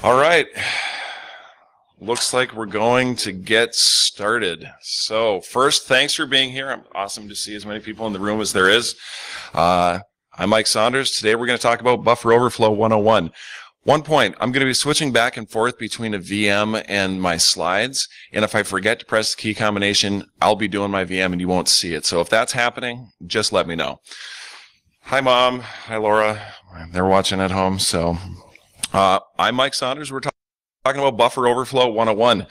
All right. Looks like we're going to get started. So first, thanks for being here. I'm awesome to see as many people in the room as there is. I'm Mike Saunders. Today we're going to talk about Buffer Overflow 101. One point, I'm going to be switching back and forth between a VM and my slides. And if I forget to press the key combination, I'll be doing my VM and you won't see it. So if that's happening, just let me know. Hi, Mom. Hi, Laura. They're watching at home. So I'm Mike Saunders. We're talking about Buffer Overflow 101.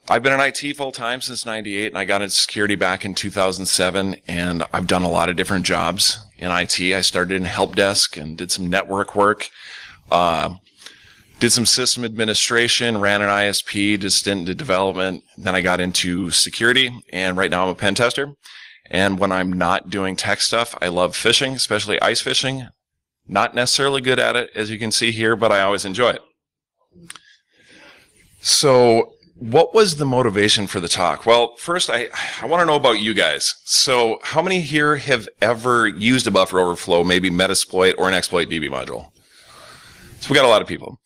I've been in IT full time since '98, and I got into security back in 2007, and I've done a lot of different jobs in IT. I started in help desk and did some network work, did some system administration, ran an ISP, did stint into development. Then I got into security, and right now I'm a pen tester. And when I'm not doing tech stuff, I love fishing, especially ice fishing. Not necessarily good at it, as you can see here, but I always enjoy it. So what was the motivation for the talk? Well, first, I want to know about you guys. So how many here have ever used a buffer overflow, maybe Metasploit or an exploit DB module? So we got a lot of people.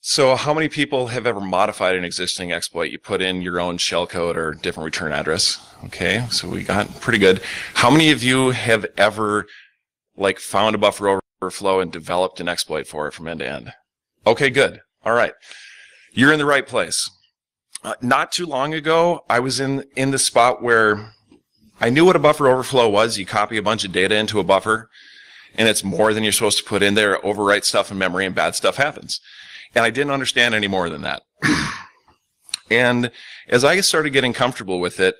So how many people have ever modified an existing exploit? You put in your own shellcode or different return address. Okay, so we got pretty good. How many of you have ever found a buffer overflow and developed an exploit for it from end to end? Okay, good. All right. You're in the right place. Not too long ago, I was in the spot where I knew what a buffer overflow was. You copy a bunch of data into a buffer, and it's more than you're supposed to put in there, overwrite stuff in memory, and bad stuff happens. And I didn't understand any more than that. And as I started getting comfortable with it,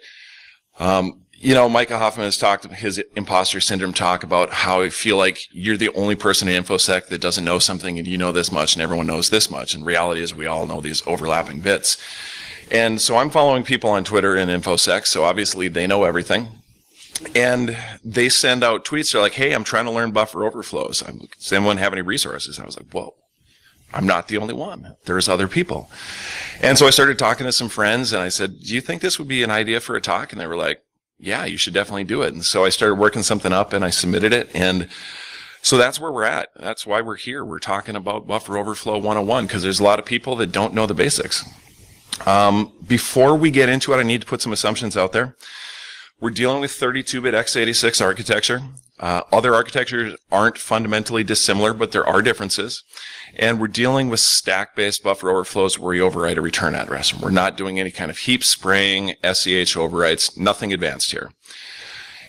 Micah Hoffman has talked his imposter syndrome talk about how I feel like you're the only person in InfoSec that doesn't know something and you know this much and everyone knows this much. And reality is we all know these overlapping bits. And so I'm following people on Twitter and InfoSec, so obviously they know everything. And they send out tweets. They're like, hey, I'm trying to learn buffer overflows. Does anyone have any resources? I was like, whoa, I'm not the only one. There's other people. And so I started talking to some friends and I said, do you think this would be an idea for a talk? And they were like, yeah, you should definitely do it. And so I started working something up and I submitted it. And so that's where we're at. That's why we're here. We're talking about Buffer Overflow 101 because there's a lot of people that don't know the basics. Before we get into it, I need to put some assumptions out there. We're dealing with 32-bit x86 architecture. Other architectures aren't fundamentally dissimilar, but there are differences. And we're dealing with stack-based buffer overflows where you overwrite a return address. We're not doing any kind of heap spraying, SEH overwrites, nothing advanced here.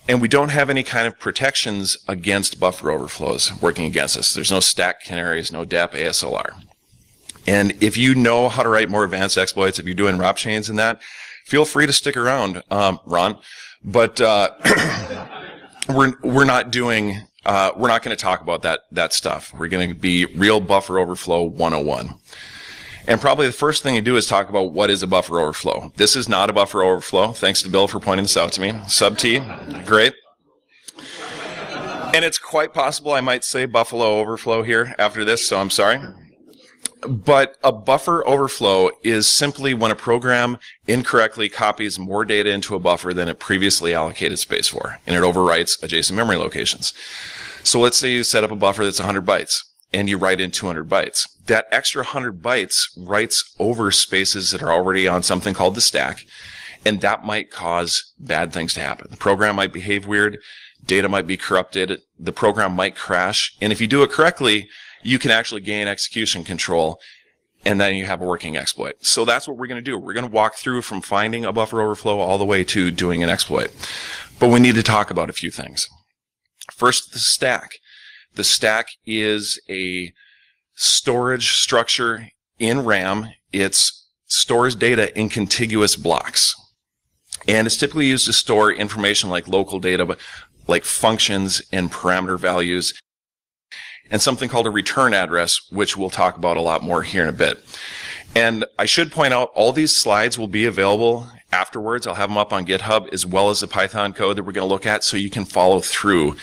And we don't have any kind of protections against buffer overflows working against us. There's no stack canaries, no DEP, ASLR. And if you know how to write more advanced exploits, if you're doing ROP chains and that, feel free to stick around, Ron. But we're not going to talk about that stuff. We're going to be real buffer overflow 101. And probably the first thing you do is talk about what is a buffer overflow. This is not a buffer overflow. Thanks to Bill for pointing this out to me. Sub T, great. And it's quite possible I might say Buffalo overflow here after this, so I'm sorry. But a buffer overflow is simply when a program incorrectly copies more data into a buffer than it previously allocated space for, and it overwrites adjacent memory locations. So let's say you set up a buffer that's 100 bytes, and you write in 200 bytes. That extra 100 bytes writes over spaces that are already on something called the stack, and that might cause bad things to happen. The program might behave weird, data might be corrupted, the program might crash, and if you do it correctly, you can actually gain execution control, and then you have a working exploit. So that's what we're going to do. We're going to walk through from finding a buffer overflow all the way to doing an exploit. But we need to talk about a few things. First, the stack. The stack is a storage structure in RAM. It stores data in contiguous blocks. And it's typically used to store information like local data, like functions and parameter values, and something called a return address, which we'll talk about a lot more here in a bit. And I should point out, all these slides will be available afterwards. I'll have them up on GitHub, as well as the Python code that we're going to look at, so you can follow through.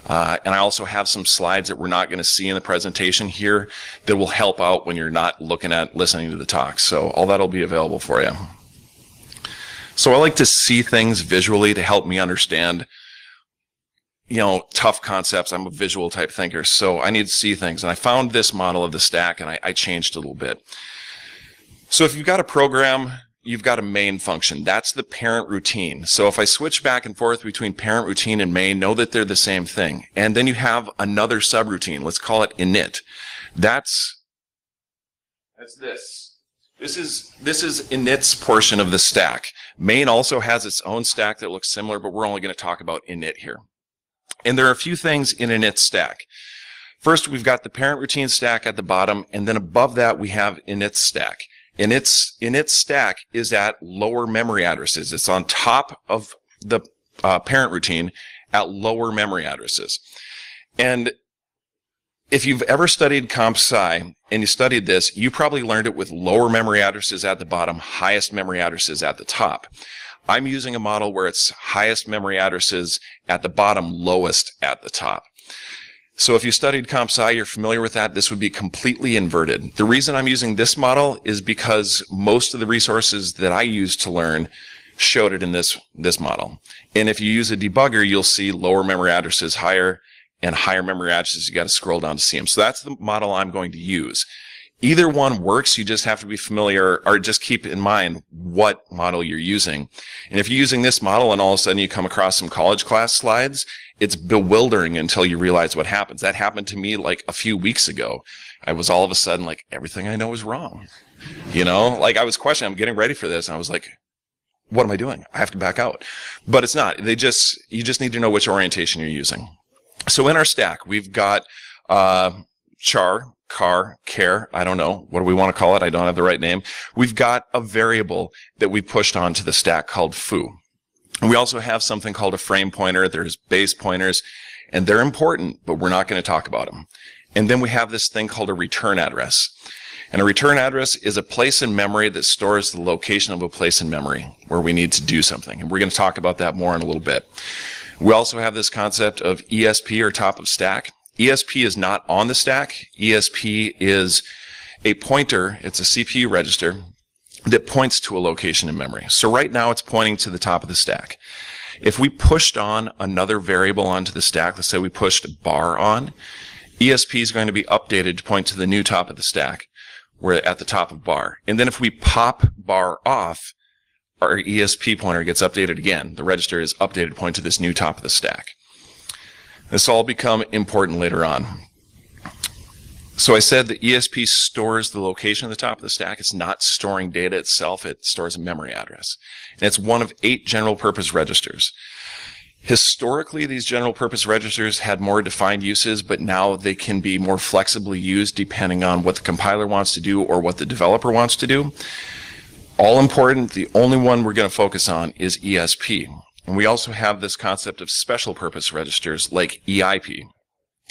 And I also have some slides that we're not going to see in the presentation here that will help out when you're not listening to the talk. So all that will be available for you. So I like to see things visually to help me understand tough concepts. I'm a visual type thinker, so I need to see things. And I found this model of the stack, and I changed it a little bit. So if you've got a program, you've got a main function. That's the parent routine. So if I switch back and forth between parent routine and main, know that they're the same thing. And then you have another subroutine. Let's call it init. That's this. This is init's portion of the stack. Main also has its own stack that looks similar, but we're only going to talk about init here. And there are a few things in init stack. First, we've got the parent routine stack at the bottom, and then above that we have init stack. Init stack is at lower memory addresses. It's on top of the parent routine at lower memory addresses. And if you've ever studied comp sci and you studied this, you probably learned it with lower memory addresses at the bottom, highest memory addresses at the top. I'm using a model where it's highest memory addresses at the bottom, lowest at the top. So if you studied comp sci, you're familiar with that. This would be completely inverted. The reason I'm using this model is because most of the resources that I used to learn showed it in this model. And if you use a debugger, you'll see lower memory addresses higher, and higher memory addresses, you got to scroll down to see them. So that's the model I'm going to use. Either one works. You just have to be familiar, or just keep in mind what model you're using. And if you're using this model and all of a sudden you come across some college class slides, it's bewildering until you realize what happens. That happened to me like a few weeks ago. I was all of a sudden like, everything I know is wrong. Like I was questioning, I'm getting ready for this, and I was like, what am I doing? I have to back out. But it's not. You just need to know which orientation you're using. So in our stack, we've got char, car, care, I don't know. What do we want to call it? I don't have the right name. We've got a variable that we pushed onto the stack called foo. And we also have something called a frame pointer. There's base pointers, and they're important, but we're not going to talk about them. And then we have this thing called a return address. And a return address is a place in memory that stores the location of a place in memory where we need to do something. And we're going to talk about that more in a little bit. We also have this concept of ESP, or top of stack. ESP is not on the stack. ESP is a pointer. It's a CPU register that points to a location in memory. So right now it's pointing to the top of the stack. If we pushed on another variable onto the stack, let's say we pushed bar on, ESP is going to be updated to point to the new top of the stack. We're at the top of bar. And then if we pop bar off, our ESP pointer gets updated again. The register is updated to point to this new top of the stack. This all become important later on. So I said the ESP stores the location of the top of the stack. It's not storing data itself. It stores a memory address. And it's one of 8 general purpose registers. Historically, these general purpose registers had more defined uses, but now they can be more flexibly used depending on what the compiler wants to do or what the developer wants to do. All important, the only one we're going to focus on is ESP. And we also have this concept of special purpose registers like EIP.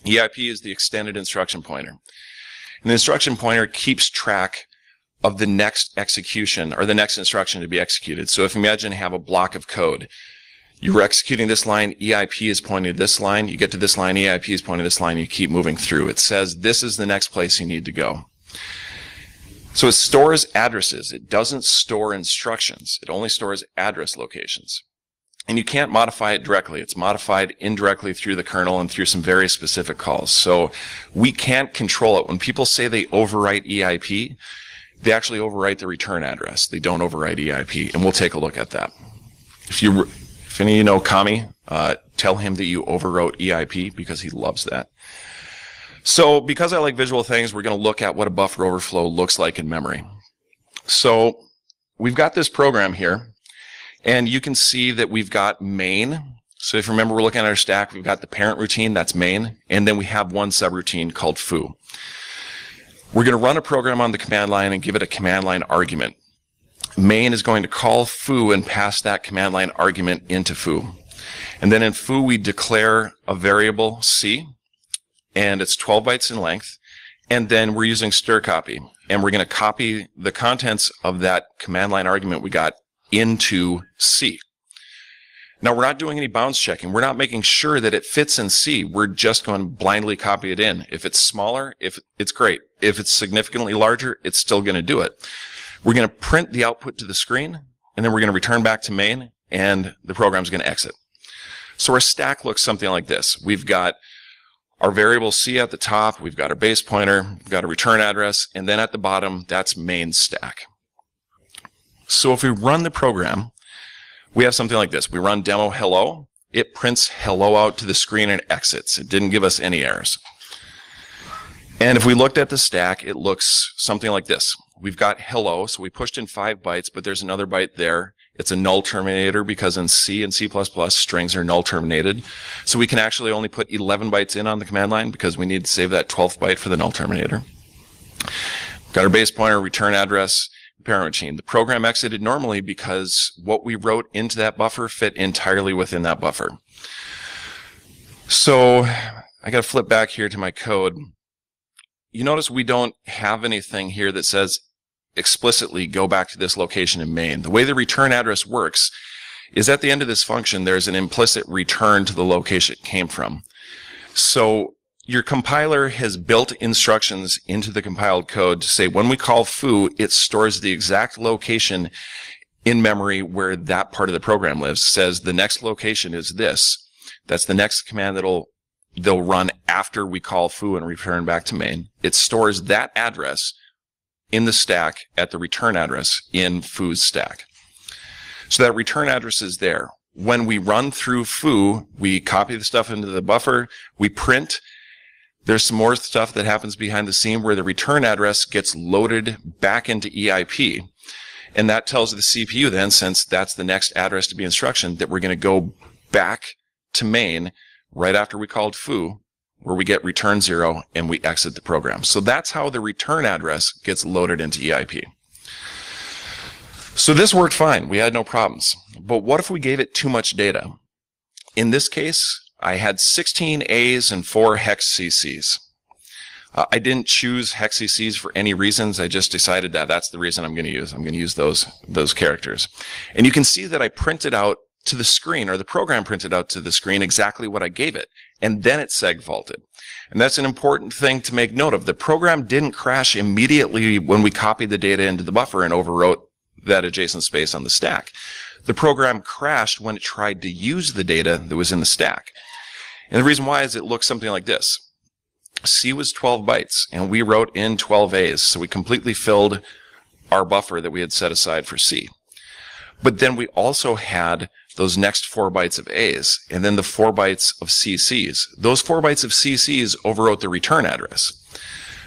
EIP is the extended instruction pointer. And the instruction pointer keeps track of the next execution, or the next instruction to be executed. So if you imagine you have a block of code, you're executing this line, EIP is pointing to this line, you get to this line, EIP is pointing to this line, you keep moving through. It says this is the next place you need to go. So it stores addresses. It doesn't store instructions. It only stores address locations. And you can't modify it directly. It's modified indirectly through the kernel and through some very specific calls. So we can't control it. When people say they overwrite EIP, they actually overwrite the return address. They don't overwrite EIP, and we'll take a look at that. If any of you know Kami, tell him that you overwrote EIP because he loves that. So because I like visual things, we're going to look at what a buffer overflow looks like in memory. So we've got this program here, and you can see that we've got main. So if you remember, we're looking at our stack, we've got the parent routine, that's main, and then we have one subroutine called foo. We're going to run a program on the command line and give it a command line argument. Main is going to call foo and pass that command line argument into foo. And then in foo, we declare a variable C, and it's 12 bytes in length. And then we're using stir copy, and we're going to copy the contents of that command line argument we got into C. Now, we're not doing any bounds checking. We're not making sure that it fits in C. We're just going to blindly copy it in. If it's smaller, if it's great. If it's significantly larger, it's still going to do it. We're going to print the output to the screen, and then we're going to return back to main, and the program's going to exit. So our stack looks something like this. We've got our variable C at the top, we've got our base pointer, we've got a return address, and then at the bottom, that's main stack. So if we run the program, we have something like this. We run demo hello, it prints hello out to the screen and exits. It didn't give us any errors. And if we looked at the stack, it looks something like this. We've got hello, so we pushed in 5 bytes, but there's another byte there. It's a null terminator because in C and C++, strings are null terminated. So we can actually only put 11 bytes in on the command line because we need to save that 12th byte for the null terminator. Got our base pointer, return address, parent machine. The program exited normally because what we wrote into that buffer fit entirely within that buffer. So I got to flip back here to my code. You notice we don't have anything here that says explicitly go back to this location in main. The way the return address works is at the end of this function, there's an implicit return to the location it came from. So your compiler has built instructions into the compiled code to say when we call foo, it stores the exact location in memory where that part of the program lives. It says the next location is this. That's the next command they'll run after we call foo and return back to main. It stores that address in the stack at the return address in foo's stack. So that return address is there. When we run through foo, we copy the stuff into the buffer, we print. There's some more stuff that happens behind the scene where the return address gets loaded back into EIP. And that tells the CPU then, since that's the next address to be instruction, that we're going to go back to main right after we called foo, where we get return 0 and we exit the program. So that's how the return address gets loaded into EIP. So this worked fine. We had no problems. But what if we gave it too much data? In this case, I had 16 A's and 4 hex CCs. I didn't choose hex CCs for any reasons. I just decided that that's the reason I'm going to use. I'm going to use those characters. And you can see that I printed out to the screen, or the program printed out to the screen exactly what I gave it. And then it seg-faulted. And that's an important thing to make note of. The program didn't crash immediately when we copied the data into the buffer and overwrote that adjacent space on the stack. The program crashed when it tried to use the data that was in the stack. And the reason why is it looks something like this. C was 12 bytes, and we wrote in 12 A's. So we completely filled our buffer that we had set aside for C. But then we also had those next 4 bytes of A's, and then the 4 bytes of CC's. Those 4 bytes of CC's overwrote the return address.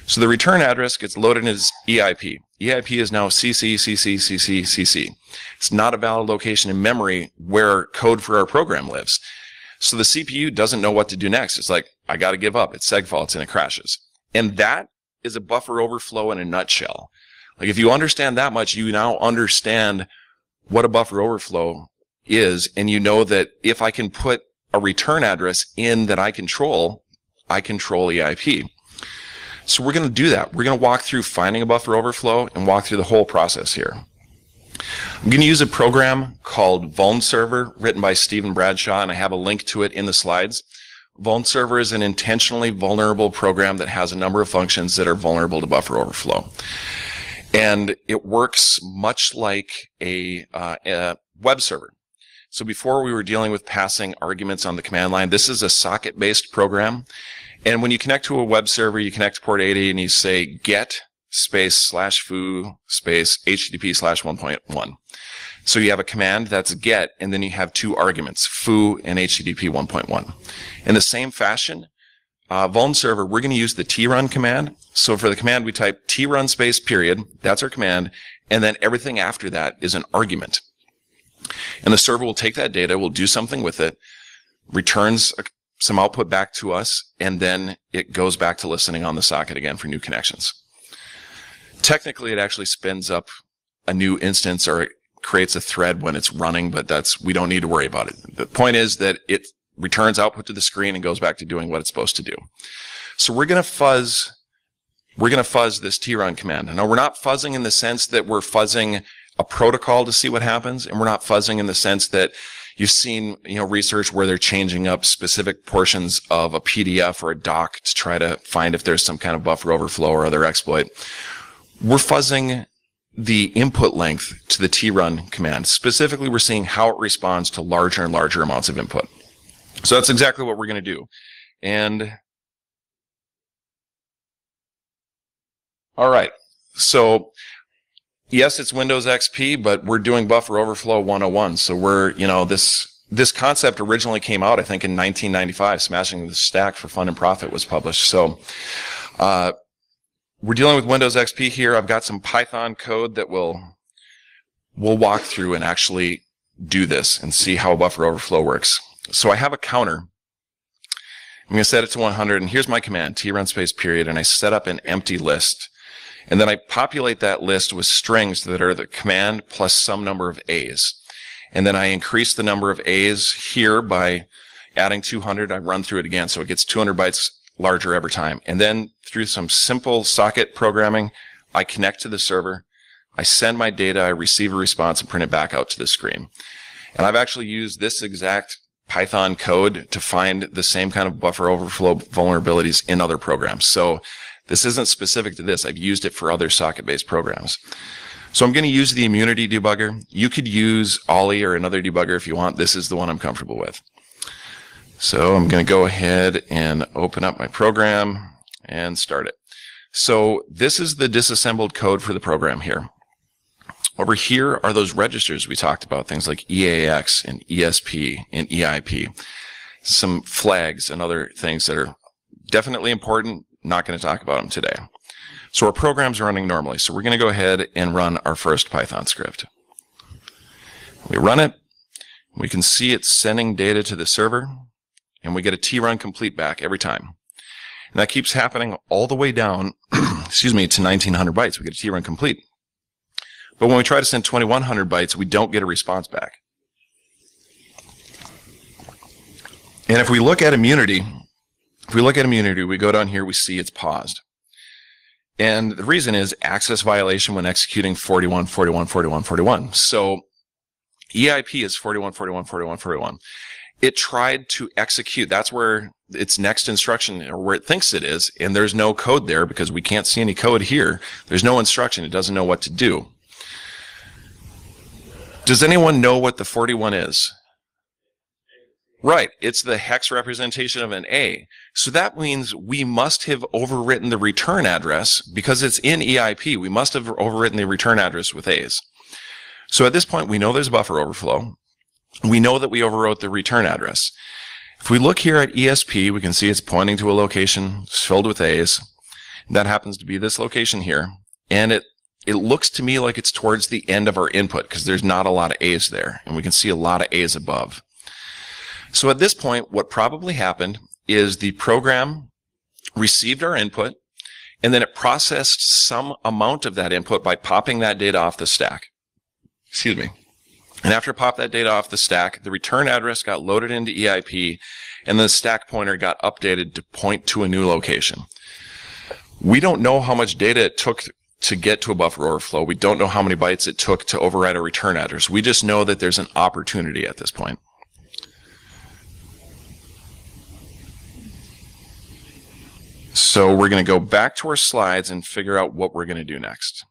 So the return address gets loaded as EIP. EIP is now CC, CC, CC, CC. It's not a valid location in memory where code for our program lives. So the CPU doesn't know what to do next. It's like, I got to give up. It seg-faults and it crashes. And that is a buffer overflow in a nutshell. Like if you understand that much, you now understand what a buffer overflow is, and you know that if I can put a return address in that I control EIP. So we're going to do that. We're going to walk through finding a buffer overflow and walk through the whole process here. I'm going to use a program called vulnserver written by Stephen Bradshaw, and I have a link to it in the slides. Vulnserver is an intentionally vulnerable program that has a number of functions that are vulnerable to buffer overflow. And it works much like a web server. So before we were dealing with passing arguments on the command line, this is a socket-based program. And when you connect to a web server, you connect to port 80 and you say get space /foo space HTTP /1.1. So you have a command that's get, and then you have 2 arguments, foo and HTTP 1.1. In the same fashion, vulnserver, we're going to use the trun command. So for the command, we type trun space period. That's our command. And then everything after that is an argument. And the server will take that data, will do something with it, returns some output back to us, and then it goes back to listening on the socket again for new connections. Technically, it actually spins up a new instance, or it creates a thread when it's running, but we don't need to worry about it. The point is that it returns output to the screen and goes back to doing what it's supposed to do. So we're going to fuzz this trun command. Now, we're not fuzzing in the sense that we're fuzzing a protocol to see what happens, and we're not fuzzing in the sense that you've seen, research where they're changing up specific portions of a PDF or a doc to try to find if there's some kind of buffer overflow or other exploit. We're fuzzing the input length to the trun command. Specifically, we're seeing how it responds to larger and larger amounts of input. So that's exactly what we're going to do. And all right, so yes, it's Windows XP, but we're doing Buffer Overflow 101. So we're, this concept originally came out, I think, in 1995. Smashing the Stack for Fun and Profit was published. So we're dealing with Windows XP here. I've got some Python code that we'll walk through and actually do this and see how Buffer Overflow works. So I have a counter. I'm going to set it to 100, and here's my command, trun space period, and I set up an empty list. And then I populate that list with strings that are the command plus some number of A's. And then I increase the number of A's here by adding 200. I run through it again, so it gets 200 bytes larger every time. And then through some simple socket programming, I connect to the server. I send my data, I receive a response, and print it back out to the screen. And I've actually used this exact Python code to find the same kind of buffer overflow vulnerabilities in other programs. So this isn't specific to this. I've used it for other socket-based programs. So I'm going to use the immunity debugger. You could use Ollie or another debugger if you want. This is the one I'm comfortable with. So I'm going to go ahead and open up my program and start it. So this is the disassembled code for the program here. Over here are those registers we talked about, things like EAX and ESP and EIP. Some flags and other things that are definitely important. Not going to talk about them today. So our program's running normally. So we're going to go ahead and run our first Python script. We run it. We can see it's sending data to the server, and we get a trun complete back every time. And that keeps happening all the way down, excuse me, to 1900 bytes. We get a trun complete. But when we try to send 2100 bytes, we don't get a response back. And if we look at immunity, we go down here, we see it's paused. And the reason is access violation when executing 41, 41, 41, 41. So EIP is 41, 41, 41, 41. It tried to execute. That's where its next instruction, or where it thinks it is, and there's no code there because we can't see any code here. There's no instruction. It doesn't know what to do. Does anyone know what the 41 is? Right, it's the hex representation of an A. So that means we must have overwritten the return address because it's in EIP. We must have overwritten the return address with A's. So at this point, we know there's buffer overflow. We know that we overwrote the return address. If we look here at ESP, we can see it's pointing to a location filled with A's. That happens to be this location here. And it looks to me like it's towards the end of our input because there's not a lot of A's there. And we can see a lot of A's above. So at this point, what probably happened is the program received our input, and then it processed some amount of that input by popping that data off the stack. Excuse me. And after it popped that data off the stack, the return address got loaded into EIP, and the stack pointer got updated to point to a new location. We don't know how much data it took to get to a buffer overflow. We don't know how many bytes it took to override a return address. We just know that there's an opportunity at this point. So we're going to go back to our slides and figure out what we're going to do next.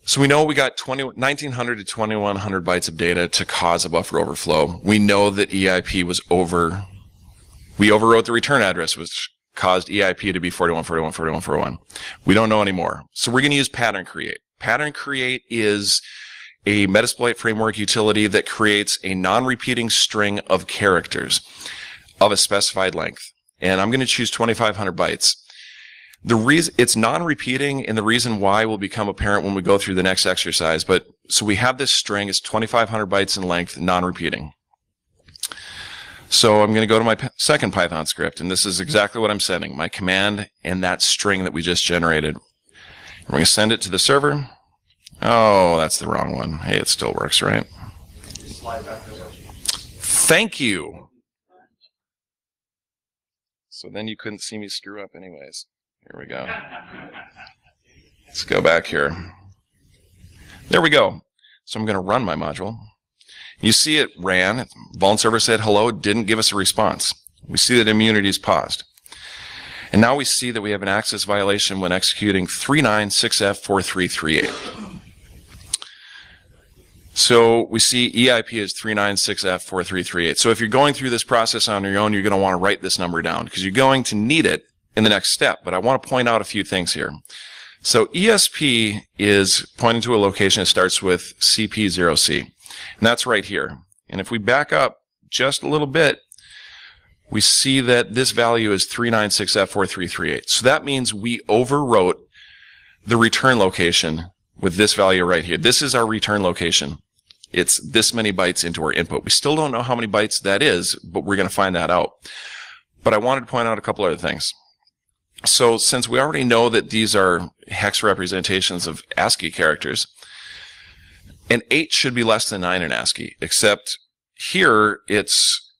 So we know we got 1900 to 2100 bytes of data to cause a buffer overflow. We know that EIP was we overwrote the return address, which caused EIP to be 41, 41, 41, 41. We don't know anymore. So we're going to use pattern create. Pattern create is a Metasploit framework utility that creates a non-repeating string of characters of a specified length. And I'm going to choose 2500 bytes. The reason it's non-repeating, and the reason why will become apparent when we go through the next exercise. But so we have this string, it's 2500 bytes in length, non-repeating. So I'm going to go to my second Python script, and this is exactly what I'm sending, my command and that string that we just generated. We're going to send it to the server. Oh, that's the wrong one. Hey, it still works, right? Thank you. So then you couldn't see me screw up anyways. Here we go. Let's go back here. There we go. So I'm going to run my module. You see it ran. Vuln server said hello, didn't give us a response. We see that immunity is paused. And now we see that we have an access violation when executing 396F4338. So we see EIP is 396F4338. So if you're going through this process on your own, you're going to want to write this number down because you're going to need it in the next step. But I want to point out a few things here. So ESP is pointing to a location that starts with CP0C, and that's right here. And if we back up just a little bit, we see that this value is 396F4338. So that means we overwrote the return location with this value right here. This is our return location. It's this many bytes into our input. We still don't know how many bytes that is, but we're going to find that out. But I wanted to point out a couple other things. So since we already know that these are hex representations of ASCII characters, an 8 should be less than 9 in ASCII, except here it's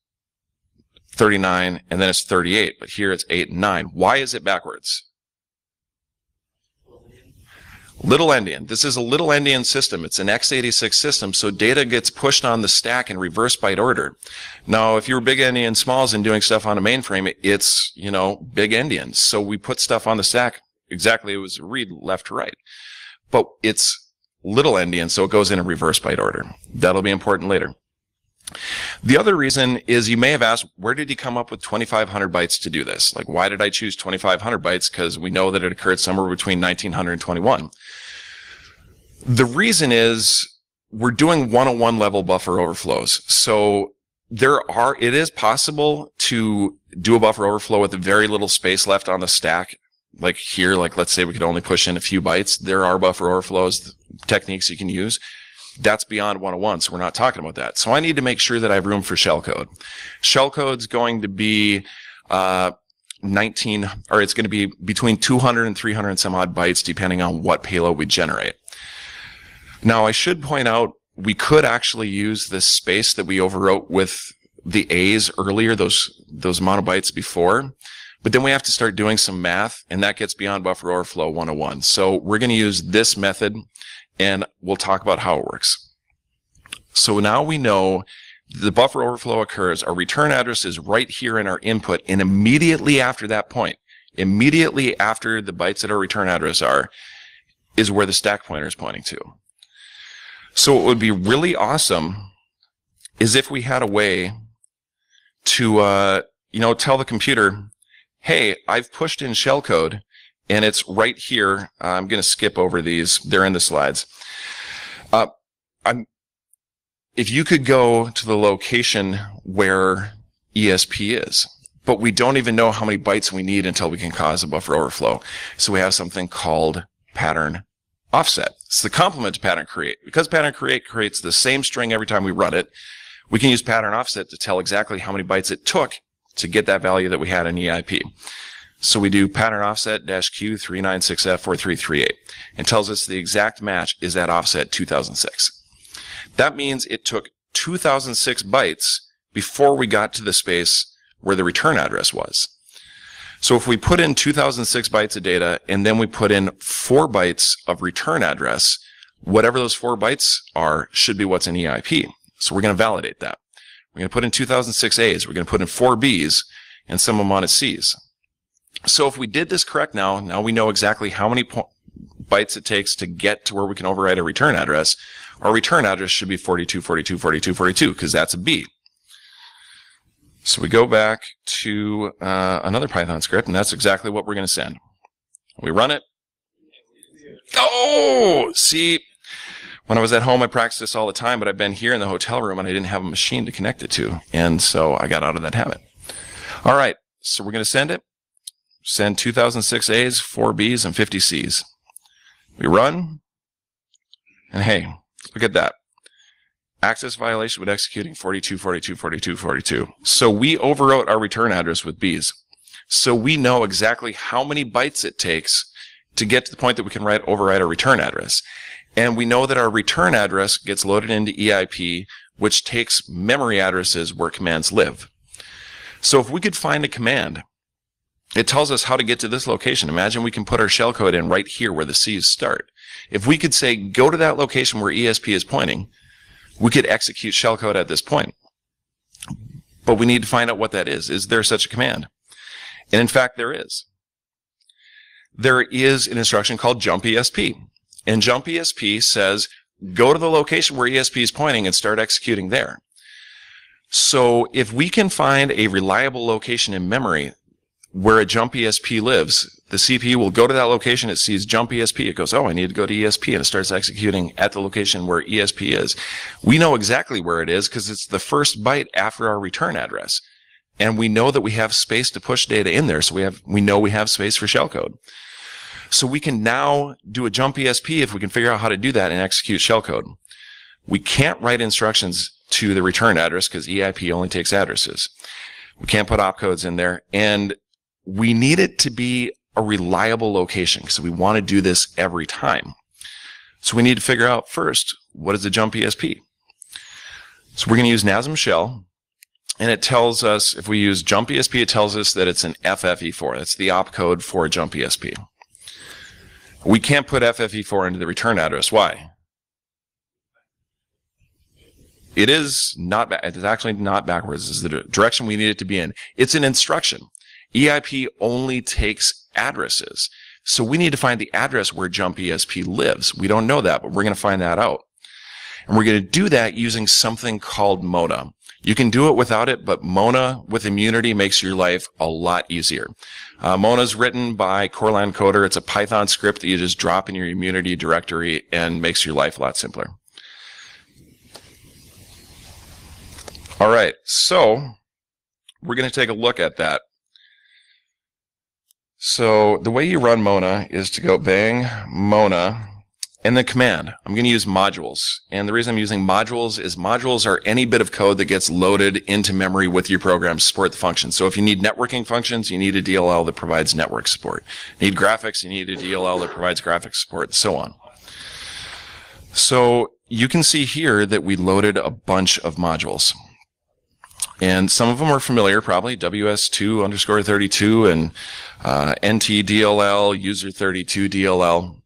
39 and then it's 38, but here it's 8 and 9. Why is it backwards? Little endian. This is a little endian system. It's an x86 system, so data gets pushed on the stack in reverse byte order. Now, if you were big endian smalls and doing stuff on a mainframe, it's, big endian. So we put stuff on the stack exactly, it was read left to right. But it's little endian, so it goes in reverse byte order. That'll be important later. The other reason is you may have asked, where did he come up with 2,500 bytes to do this? Like, why did I choose 2,500 bytes? Because we know that it occurred somewhere between 1900 and 21. The reason is we're doing 101 level buffer overflows. So it is possible to do a buffer overflow with very little space left on the stack. Like here, let's say we could only push in a few bytes. There are buffer overflows techniques you can use. That's beyond 101, so we're not talking about that. So I need to make sure that I have room for shellcode. Shellcode's going to be it's going to be between 200 and 300 and some odd bytes, depending on what payload we generate. Now, I should point out, we could actually use this space that we overwrote with the A's earlier, those monobytes before, but then we have to start doing some math, and that gets beyond buffer overflow 101. So we're going to use this method, and we'll talk about how it works. So now we know the buffer overflow occurs. Our return address is right here in our input, and immediately after that point, immediately after the bytes that our return address are, is where the stack pointer is pointing to. So what would be really awesome is if we had a way to, tell the computer, hey, I've pushed in shellcode, and it's right here. I'm going to skip over these. They're in the slides. If you could go to the location where ESP is, but we don't even know how many bytes we need until we can cause a buffer overflow. So we have something called pattern offset. It's the complement to pattern create. Because pattern create creates the same string every time we run it, we can use pattern offset to tell exactly how many bytes it took to get that value that we had in EIP. So we do pattern offset -Q 396F4338 and tells us the exact match is that offset 2006. That means it took 2006 bytes before we got to the space where the return address was. So if we put in 2006 bytes of data and then we put in 4 bytes of return address, whatever those 4 bytes are should be what's in EIP. So we're going to validate that. We're going to put in 2006 A's. We're going to put in 4 B's and some of them on as C's. So if we did this correct now we know exactly how many bytes it takes to get to where we can overwrite a return address. Our return address should be 42, 42, 42, 42 because that's a B. So we go back to another Python script, and that's exactly what we're going to send. We run it. Oh, see, when I was at home, I practiced this all the time, but I've been here in the hotel room, and I didn't have a machine to connect it to, and so I got out of that habit. All right, so we're going to send it. Send 2006 A's, 4 B's, and 50 C's. We run, and hey, look at that. Access violation with executing 42, 42, 42, 42. So we overwrote our return address with B's. So we know exactly how many bytes it takes to get to the point that we can overwrite our return address. And we know that our return address gets loaded into EIP, which takes memory addresses where commands live. So if we could find a command, it tells us how to get to this location. Imagine we can put our shellcode in right here where the C's start. If we could say, go to that location where ESP is pointing, we could execute shellcode at this point. But we need to find out what that is. Is there such a command? And in fact, there is. There is an instruction called Jump Esp. And Jump Esp says, go to the location where ESP is pointing and start executing there. So if we can find a reliable location in memory where a jump ESP lives, the CPU will go to that location, it sees jump ESP, it goes, oh, I need to go to ESP, and it starts executing at the location where ESP is. We know exactly where it is because it's the first byte after our return address. And we know that we have space to push data in there, so we know we have space for shellcode. So we can now do a jump ESP if we can figure out how to do that and execute shellcode. We can't write instructions to the return address because EIP only takes addresses. We can't put opcodes in there, and we need it to be a reliable location because we want to do this every time. So we need to figure out first, what is a jump ESP? So we're going to use NASM shell, and it tells us, if we use jump ESP, it tells us that it's an FFE4. That's the opcode for a jump ESP. We can't put FFE4 into the return address. Why? It is not, it's actually not backwards. This is the direction we need it to be in. It's an instruction. EIP only takes addresses. So we need to find the address where jump ESP lives. We don't know that, but we're going to find that out. And we're going to do that using something called Mona. You can do it without it, but Mona with immunity makes your life a lot easier. Mona is written by Corland Coder. It's a Python script that you just drop in your immunity directory and makes your life a lot simpler. All right, so we're going to take a look at that. So the way you run Mona is to go bang Mona and then command. I'm going to use modules. And the reason I'm using modules is modules are any bit of code that gets loaded into memory with your program to support the function. So if you need networking functions, you need a DLL that provides network support. You need graphics, you need a DLL that provides graphics support, and so on. So you can see here that we loaded a bunch of modules. And some of them are familiar, probably WS2_32 and NT-DLL, user32 DLL.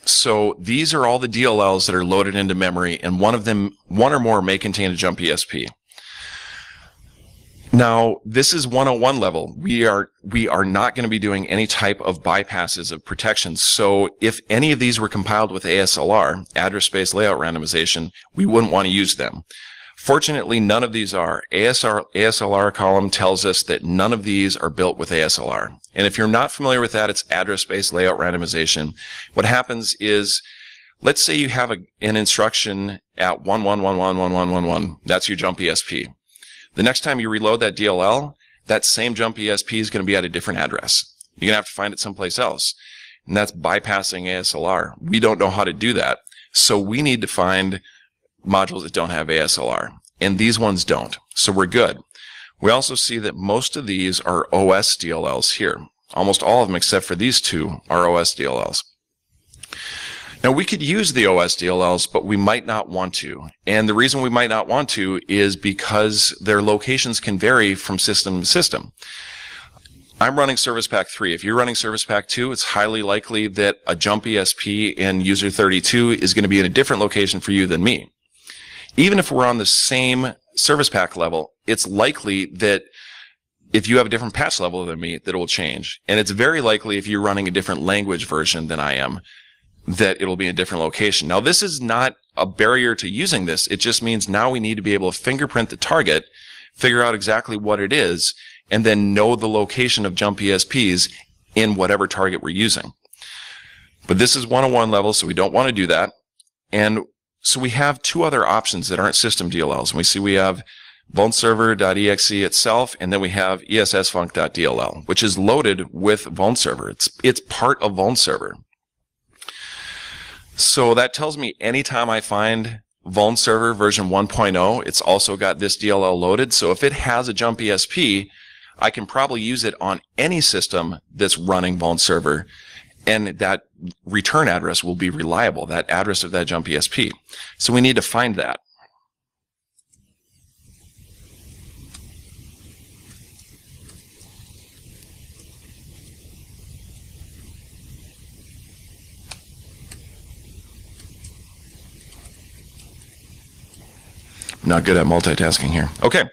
So these are all the DLLs that are loaded into memory, and one or more may contain a jump ESP. Now, this is 101 level. We are not going to be doing any type of bypasses of protection. So if any of these were compiled with ASLR, address space layout randomization, we wouldn't want to use them. Fortunately, none of these are. ASLR column tells us that none of these are built with ASLR. And if you're not familiar with that, it's address space layout randomization. What happens is, let's say you have an instruction at 11111111. That's your jump ESP. The next time you reload that DLL, that same jump ESP is going to be at a different address. You're going to have to find it someplace else. And that's bypassing ASLR. We don't know how to do that. So we need to find modules that don't have ASLR, and these ones don't, so we're good. We also see that most of these are OS DLLs here. Almost all of them except for these two are OS DLLs. Now we could use the OS DLLs, but we might not want to, and the reason we might not want to is because their locations can vary from system to system. I'm running Service Pack 3. If you're running Service Pack 2, it's highly likely that a jump ESP in user32 is going to be in a different location for you than me. Even if we're on the same service pack level, it's likely that if you have a different patch level than me, that it will change. And it's very likely if you're running a different language version than I am, that it'll be in a different location. Now, this is not a barrier to using this. It just means now we need to be able to fingerprint the target, figure out exactly what it is, and then know the location of jump ESPs in whatever target we're using. But this is 101 level, so we don't want to do that. And so we have two other options that aren't system DLLs. And we see we have vulnserver.exe itself, and then we have essfunc.dll, which is loaded with vulnserver. It's part of vulnserver. So that tells me anytime I find vulnserver version 1.0, it's also got this DLL loaded. So if it has a jump ESP, I can probably use it on any system that's running vulnserver, and that return address will be reliable, that address of that jump ESP. So we need to find that. I'm not good at multitasking here. Okay,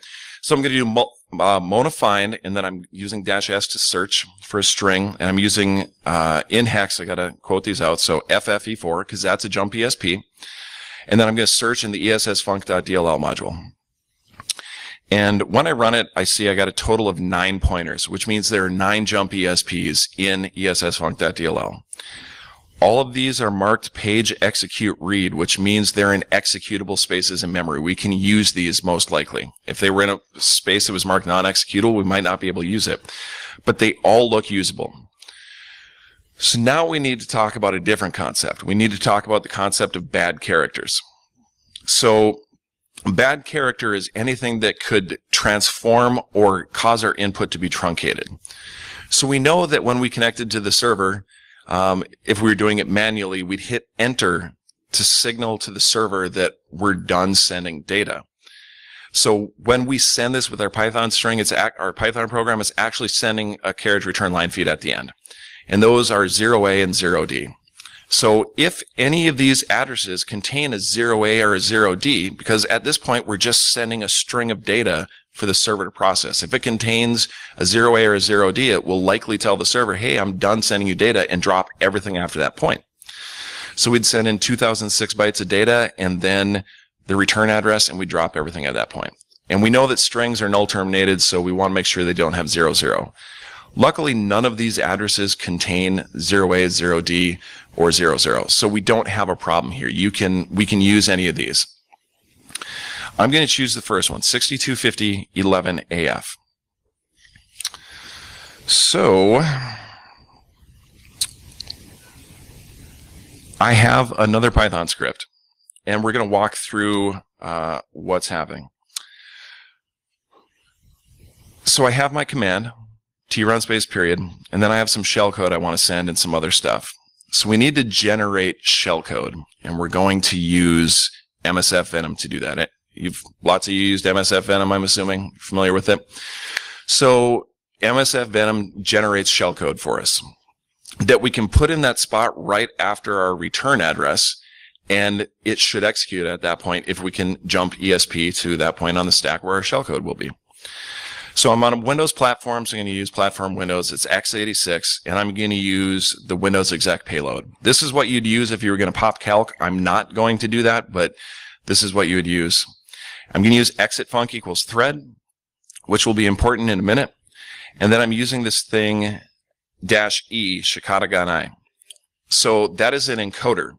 so I'm going to do mona-find, and then I'm using -s to search for a string, and I'm using in hex, I got to quote these out, so FFE4, because that's a jump ESP, and then I'm going to search in the ESSfunc.dll module. And when I run it, I see I got a total of 9 pointers, which means there are 9 jump ESPs in ESSfunc.dll. All of these are marked page execute read, which means they're in executable spaces in memory. We can use these most likely. If they were in a space that was marked non-executable, we might not be able to use it. But they all look usable. So now we need to talk about a different concept. We need to talk about the concept of bad characters. So a bad character is anything that could transform or cause our input to be truncated. So we know that when we connected to the server, if we were doing it manually, we'd hit enter to signal to the server that we're done sending data. So when we send this with our Python string, our Python program is actually sending a carriage return line feed at the end. And those are 0A and 0D. So if any of these addresses contain a 0A or a 0D, because at this point we're just sending a string of data for the server to process. If it contains a 0A or a 0D, it will likely tell the server, hey, I'm done sending you data, and drop everything after that point. So we'd send in 2006 bytes of data and then the return address, and we drop everything at that point. And we know that strings are null terminated, so we want to make sure they don't have 00. Luckily, none of these addresses contain 0A, 0D, or 00. So we don't have a problem here. We can use any of these. I'm going to choose the first one, 6250.11AF. So I have another Python script, and we're going to walk through what's happening. So I have my command, trun space period, and then I have some shellcode I want to send and some other stuff. So we need to generate shellcode, and we're going to use MSF Venom to do that. Lots of you used MSF Venom, I'm assuming. You're familiar with it. So MSF Venom generates shellcode for us that we can put in that spot right after our return address, and it should execute at that point if we can jump ESP to that point on the stack where our shellcode will be. So I'm on a Windows platform, so I'm going to use platform Windows. It's x86, and I'm going to use the Windows exec payload. This is what you'd use if you were going to pop calc. I'm not going to do that, but this is what you would use. I'm going to use exitfunc equals thread, which will be important in a minute. And then I'm using this thing -e, shikata-ganai. So that is an encoder.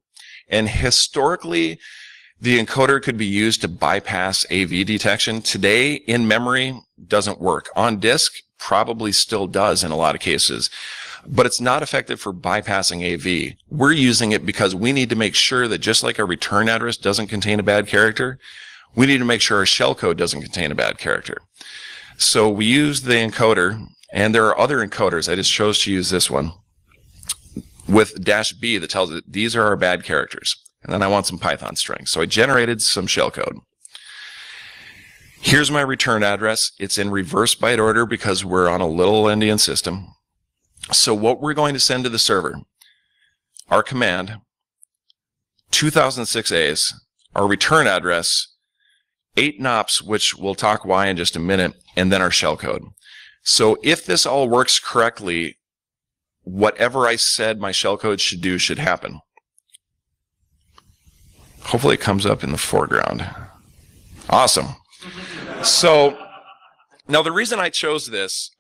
And historically, the encoder could be used to bypass AV detection. Today, in memory, doesn't work. On disk, probably still does in a lot of cases. But it's not effective for bypassing AV. We're using it because we need to make sure that just like our return address doesn't contain a bad character, we need to make sure our shellcode doesn't contain a bad character. So we use the encoder, and there are other encoders. I just chose to use this one with -b that tells it these are our bad characters. And then I want some Python strings. So I generated some shellcode. Here's my return address. It's in reverse byte order because we're on a little endian system. So what we're going to send to the server, our command, 2006 A's, our return address, 8 nops, which we'll talk why in just a minute, and then our shellcode. So if this all works correctly, whatever I said my shellcode should do should happen. Hopefully it comes up in the foreground. Awesome. So now the reason I chose this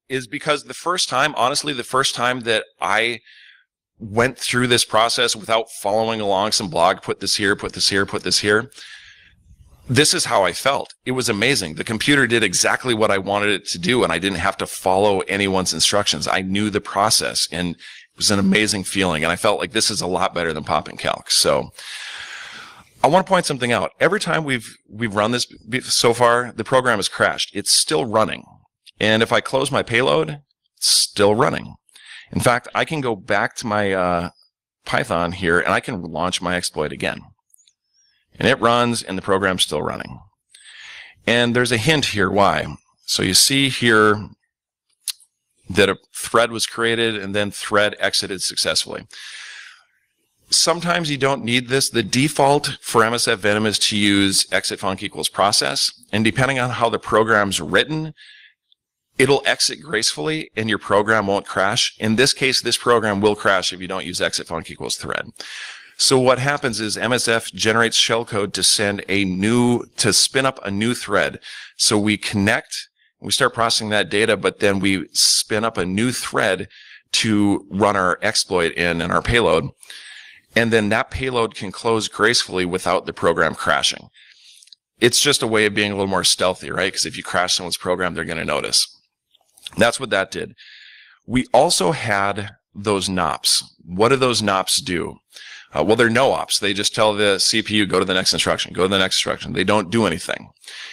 is because the first time, honestly, the first time that I went through this process without following along some blog, put this here, put this here, put this here, this is how I felt. It was amazing. The computer did exactly what I wanted it to do, and I didn't have to follow anyone's instructions. I knew the process, and it was an amazing feeling, and I felt like this is a lot better than popping calc. So I want to point something out. Every time we've run this so far, the program has crashed. It's still running. And if I close my payload, it's still running. In fact, I can go back to my Python here, and I can launch my exploit again. And it runs, and the program's still running. And there's a hint here why. So you see here that a thread was created, and then thread exited successfully. Sometimes you don't need this. The default for MSF Venom is to use exitfunc equals process. And depending on how the program's written, it'll exit gracefully and your program won't crash. In this case, this program will crash if you don't use exit func equals thread. So what happens is MSF generates shellcode to to spin up a new thread. So we connect, we start processing that data, but then we spin up a new thread to run our exploit in and our payload. And then that payload can close gracefully without the program crashing. It's just a way of being a little more stealthy, right? Because if you crash someone's program, they're going to notice. That's what that did. We also had those NOPs. What do those NOPs do? Well, they're no ops. They just tell the CPU, go to the next instruction, go to the next instruction. They don't do anything.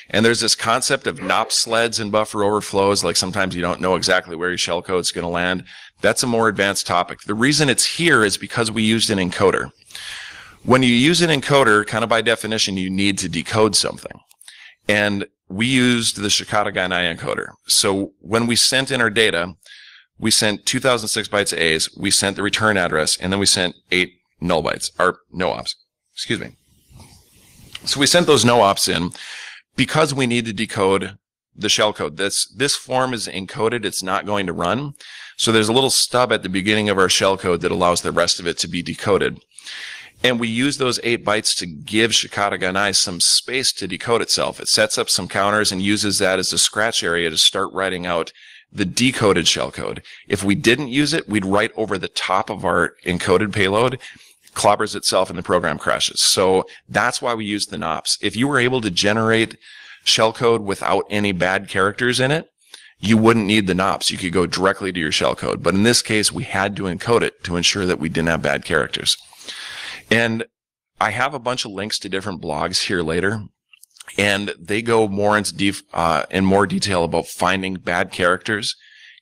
And there's this concept of NOP sleds and buffer overflows. Like sometimes you don't know exactly where your shellcode's going to land. That's a more advanced topic. The reason it's here is because we used an encoder. When you use an encoder, kind of by definition, you need to decode something. And we used the Shikata-Ganai encoder. So when we sent in our data, we sent 2006 bytes of A's, we sent the return address, and then we sent 8 null bytes, or no ops, excuse me. So we sent those no ops in because we need to decode the shellcode. This form is encoded, it's not going to run. So there's a little stub at the beginning of our shellcode that allows the rest of it to be decoded. And we use those 8 bytes to give Shikata-Ganai some space to decode itself. It sets up some counters and uses that as a scratch area to start writing out the decoded shellcode. If we didn't use it, we'd write over the top of our encoded payload, clobbers itself, and the program crashes. So that's why we use the NOPs. If you were able to generate shellcode without any bad characters in it, you wouldn't need the NOPs. You could go directly to your shellcode. But in this case, we had to encode it to ensure that we didn't have bad characters. And I have a bunch of links to different blogs here later, and they go more into in more detail about finding bad characters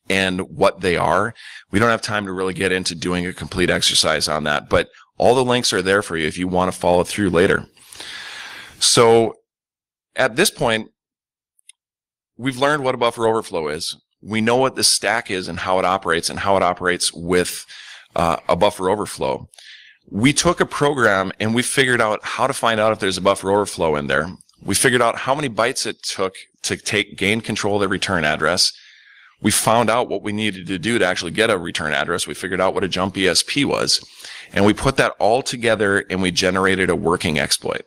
and what they are. We don't have time to really get into doing a complete exercise on that, but all the links are there for you if you want to follow through later. So at this point, we've learned what a buffer overflow is. We know what the stack is and how it operates with a buffer overflow. We took a program and we figured out how to find out if there's a buffer overflow in there. We figured out how many bytes it took to gain control of the return address. We found out what we needed to do to actually get a return address. We figured out what a jump ESP was. And we put that all together and we generated a working exploit.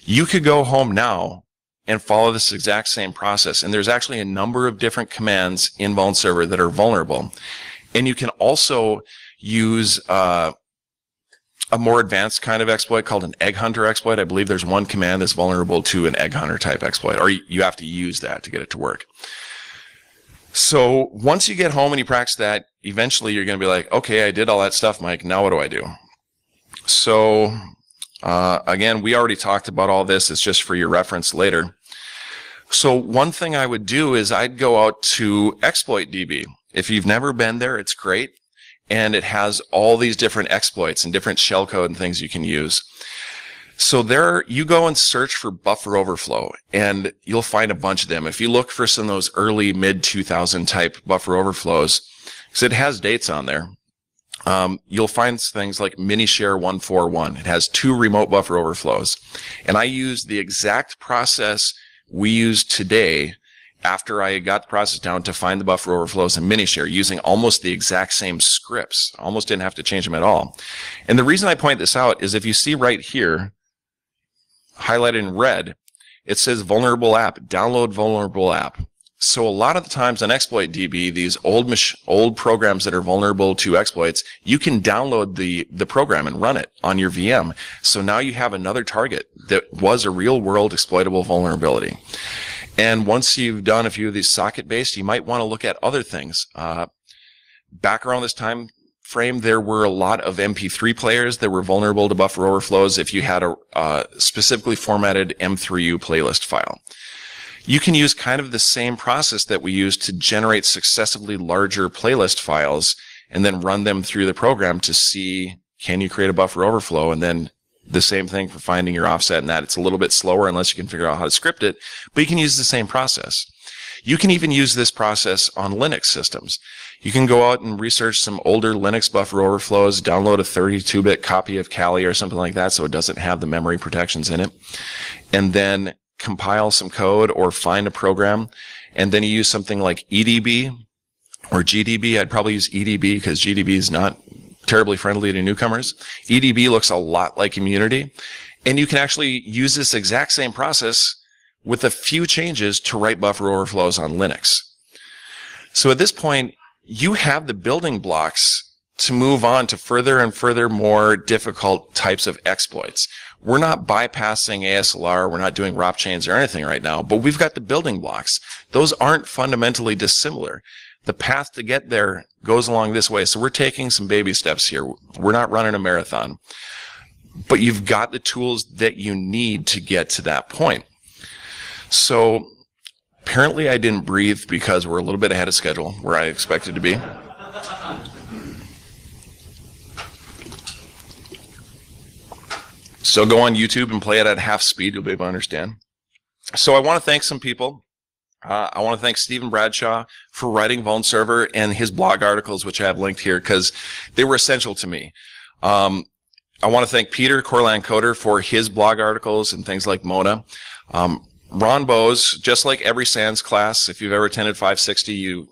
You could go home now and follow this exact same process. And there's actually a number of different commands in Vuln Server that are vulnerable. And you can also use a more advanced kind of exploit called an egg hunter exploit. I believe there's one command that's vulnerable to an egg hunter type exploit, or you have to use that to get it to work. So once you get home and you practice that, eventually you're going to be like, okay, I did all that stuff, Mike. Now what do I do? So again, we already talked about all this. It's just for your reference later. So one thing I would do is I'd go out to Exploit DB. If you've never been there, it's great. And it has all these different exploits and different shellcode and things you can use. So there, you go and search for buffer overflow, and you'll find a bunch of them. If you look for some of those early mid-2000 type buffer overflows, because it has dates on there, you'll find things like Minishare 141. It has 2 remote buffer overflows. And I used the exact process we use today after I got the process down to find the buffer overflows in Minishare using almost the exact same scripts. Almost didn't have to change them at all. And the reason I point this out is if you see right here, highlighted in red, it says vulnerable app, download vulnerable app. So a lot of the times on Exploit DB, these old programs that are vulnerable to exploits, you can download the program and run it on your VM. So now you have another target that was a real world exploitable vulnerability. And once you've done a few of these socket-based, you might want to look at other things. Back around this time frame, there were a lot of MP3 players that were vulnerable to buffer overflows if you had a specifically formatted M3U playlist file. You can use kind of the same process that we use to generate successively larger playlist files and then run them through the program to see, can you create a buffer overflow, and then the same thing for finding your offset and that. It's a little bit slower unless you can figure out how to script it, but you can use the same process. You can even use this process on Linux systems. You can go out and research some older Linux buffer overflows, download a 32-bit copy of Kali or something like that so it doesn't have the memory protections in it, and then compile some code or find a program and then you use something like EDB or GDB. I'd probably use EDB because GDB is not terribly friendly to newcomers. EDB looks a lot like Immunity, and you can actually use this exact same process with a few changes to write buffer overflows on Linux. So at this point, you have the building blocks to move on to further and further more difficult types of exploits. We're not bypassing ASLR, we're not doing ROP chains or anything right now, but we've got the building blocks. Those aren't fundamentally dissimilar. The path to get there goes along this way. So we're taking some baby steps here. We're not running a marathon. But you've got the tools that you need to get to that point. So apparently I didn't breathe because we're a little bit ahead of schedule where I expected to be. So go on YouTube and play it at half speed. You'll be able to understand. So I want to thank some people. I want to thank Stephen Bradshaw for writing Vuln Server and his blog articles, which I have linked here, because they were essential to me. I want to thank Peter Corland Coder for his blog articles and things like Mona. Ron Bos, just like every SANS class, if you've ever attended 560, you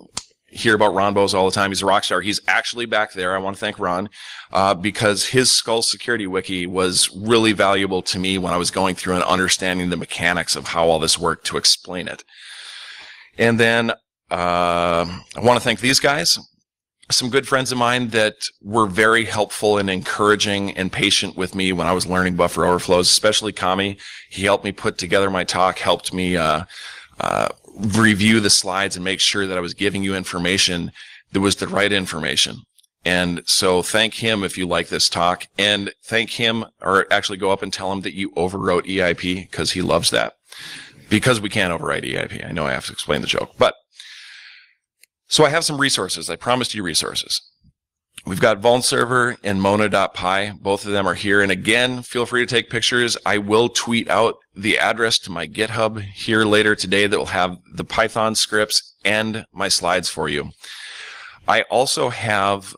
hear about Ron Bos all the time. He's a rock star. He's actually back there. I want to thank Ron because his Skull Security Wiki was really valuable to me when I was going through and understanding the mechanics of how all this worked to explain it. And then I want to thank these guys, some good friends of mine that were very helpful and encouraging and patient with me when I was learning buffer overflows, especially Kami. He helped me put together my talk, helped me review the slides and make sure that I was giving you information that was the right information. And so thank him if you like this talk, and thank him, or actually go up and tell him that you overwrote EIP, because he loves that. Because we can't overwrite EIP. I know I have to explain the joke. But so I have some resources. I promised you resources. We've got Vuln Server and Mona.py. Both of them are here. And again, feel free to take pictures. I will tweet out the address to my GitHub here later today that will have the Python scripts and my slides for you. I also have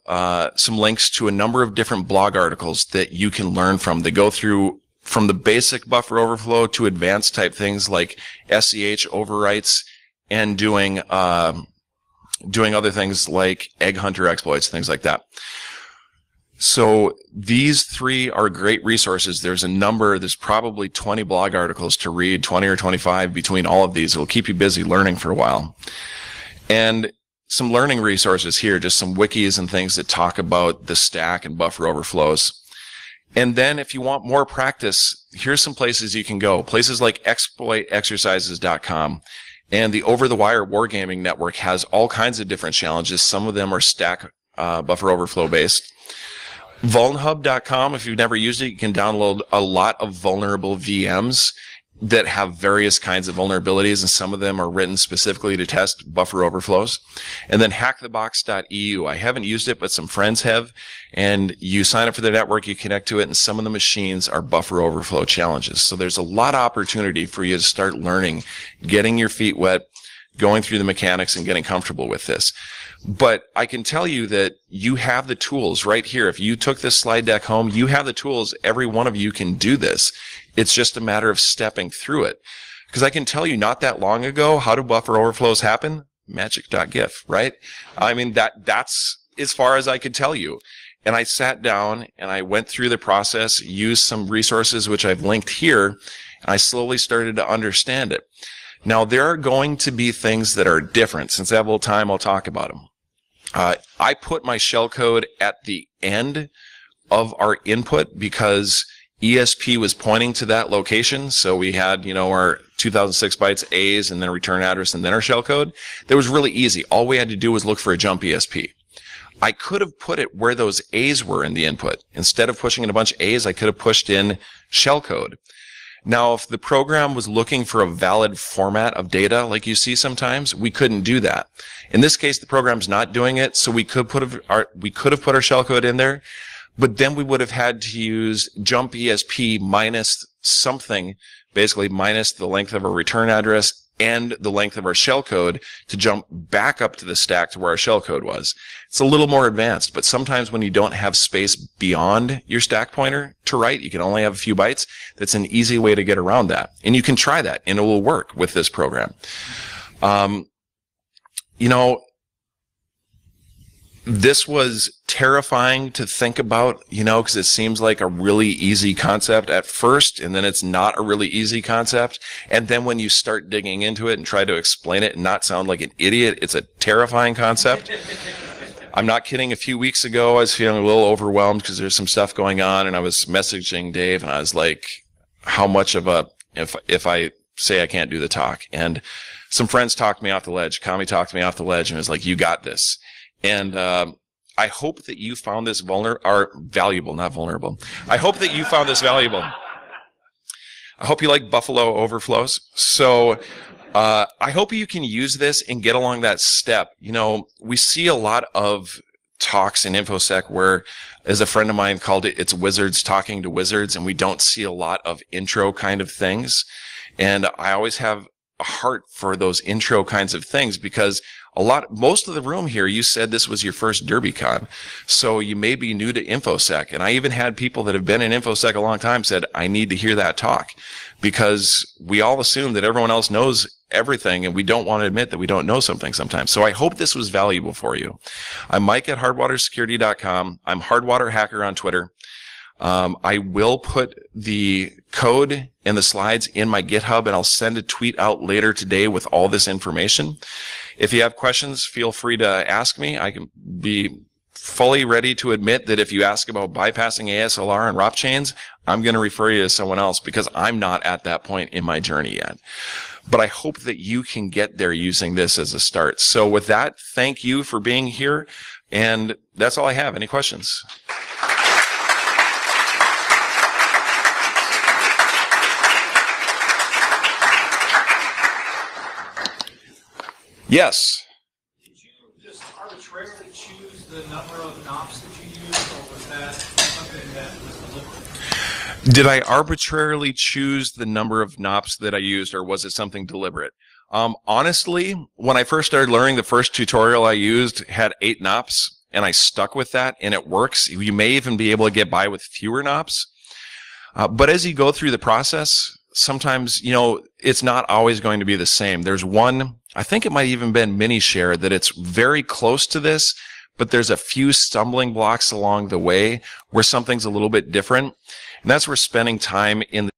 some links to a number of different blog articles that you can learn from. They go through from the basic buffer overflow to advanced type things like SEH overwrites and doing other things like egg hunter exploits, things like that. So these three are great resources. There's probably 20 blog articles to read, 20 or 25 between all of these. It'll keep you busy learning for a while. And some learning resources here, just some wikis and things that talk about the stack and buffer overflows. And then if you want more practice, here's some places you can go. Places like exploitexercises.com. And the Over the Wire Wargaming Network has all kinds of different challenges. Some of them are stack buffer overflow based. Vulnhub.com, if you've never used it, you can download a lot of vulnerable VMs that have various kinds of vulnerabilities, and some of them are written specifically to test buffer overflows. And then hackthebox.eu. I haven't used it, but some friends have. And you sign up for the network, you connect to it, and some of the machines are buffer overflow challenges. So there's a lot of opportunity for you to start learning, getting your feet wet, going through the mechanics, and getting comfortable with this. But I can tell you that you have the tools right here. If you took this slide deck home, you have the tools. Every one of you can do this. It's just a matter of stepping through it. Because I can tell you not that long ago, how do buffer overflows happen? Magic.gif, right? I mean, that's as far as I could tell you. And I sat down and I went through the process, used some resources which I've linked here, and I slowly started to understand it. Now, there are going to be things that are different. Since I have a little time, I'll talk about them. I put my shellcode at the end of our input because ESP was pointing to that location. So we had, our 2006 bytes A's and then a return address and then our shellcode. That was really easy. All we had to do was look for a jump ESP. I could have put it where those A's were in the input. Instead of pushing in a bunch of A's, I could have pushed in shellcode. Now, if the program was looking for a valid format of data, like you see sometimes, we couldn't do that. In this case, the program's not doing it, so we could have put our shellcode in there, but then we would have had to use jump ESP minus something, basically minus the length of our return address and the length of our shellcode to jump back up to the stack to where our shellcode was. It's a little more advanced, but sometimes when you don't have space beyond your stack pointer to write, you can only have a few bytes. That's an easy way to get around that. And you can try that, and it will work with this program. you know, this was terrifying to think about, you know, because it seems like a really easy concept at first, and then it's not a really easy concept. And then when you start digging into it and try to explain it and not sound like an idiot, it's a terrifying concept. I'm not kidding. A few weeks ago, I was feeling a little overwhelmed because there's some stuff going on, and I was messaging Dave, and I was like, how much of a, if I say I can't do the talk? And some friends talked me off the ledge. Kami talked me off the ledge and was like, you got this. And I hope that you found this valuable, not vulnerable. I hope that you found this valuable. I hope you like Buffalo overflows. So I hope you can use this and get along that step. You know, we see a lot of talks in InfoSec where, as a friend of mine called it, it's wizards talking to wizards, and we don't see a lot of intro kind of things. And I always have a heart for those intro kinds of things, because most of the room here, you said this was your first DerbyCon. So you may be new to InfoSec. And I even had people that have been in InfoSec a long time said, I need to hear that talk, because we all assume that everyone else knows everything, and we don't want to admit that we don't know something sometimes. So I hope this was valuable for you. I'm Mike at hardwatersecurity.com. I'm Hardwater Hacker on Twitter. I will put the code and the slides in my GitHub, and I'll send a tweet out later today with all this information. If you have questions, feel free to ask me. I can be fully ready to admit that if you ask about bypassing ASLR and ROP chains, I'm going to refer you to someone else, because I'm not at that point in my journey yet. But I hope that you can get there using this as a start. So with that, thank you for being here. And that's all I have. Any questions? Yes. Did you just arbitrarily choose the number of knobs that you used, or was that something that was deliberate? Did I arbitrarily choose the number of knobs that I used, or was it something deliberate? Honestly, when I first started learning, the first tutorial I used had 8 knobs, and I stuck with that, and it works. You may even be able to get by with fewer knobs. But as you go through the process, sometimes, you know, it's not always going to be the same. There's one, I think it might even been mini share, that it's very close to this, but there's a few stumbling blocks along the way where something's a little bit different. And that's where spending time in